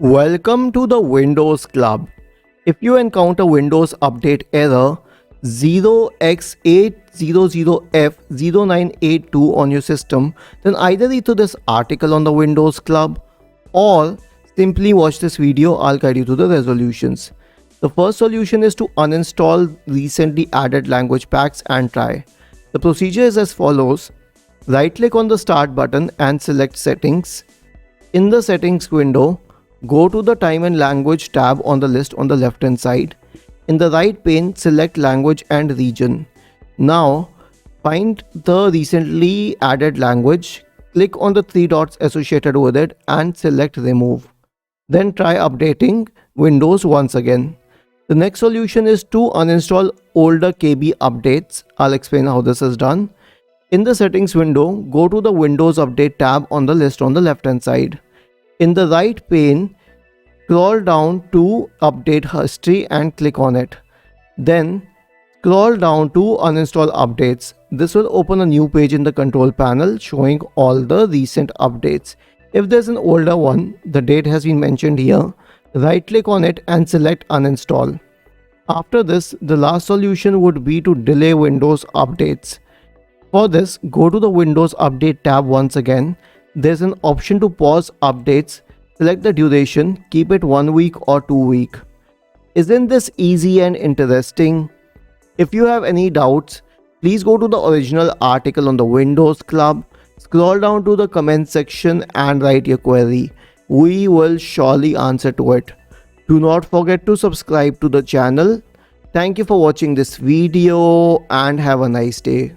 Welcome to the Windows Club. If you encounter Windows Update error 0x800f0982 on your system, then either read through this article on the Windows Club or simply watch this video. I'll guide you through the resolutions. The first solution is to uninstall recently added language packs and try. The procedure is as follows. Right click on the Start button and select Settings. In the Settings window, go to the Time and Language tab on the list on the left hand side. In the right pane, select Language and Region. Now, find the recently added language, click on the three dots associated with it and select Remove. Then try updating Windows once again. The next solution is to uninstall older KB updates. I'll explain how this is done. In the Settings window, go to the Windows Update tab on the list on the left hand side. In the right pane, scroll down to Update History and click on it. Then scroll down to Uninstall Updates. This will open a new page in the control panel showing all the recent updates. If there's an older one, the date has been mentioned here. Right click on it and select Uninstall. After this, the last solution would be to delay Windows updates. For this, go to the Windows Update tab once again. There's an option to pause updates. Select the duration, keep it 1 week or 2 weeks. Isn't this easy and interesting? If you have any doubts, please go to the original article on the Windows Club, scroll down to the comment section and write your query. We will surely answer to it. Do not forget to subscribe to the channel. Thank you for watching this video and have a nice day.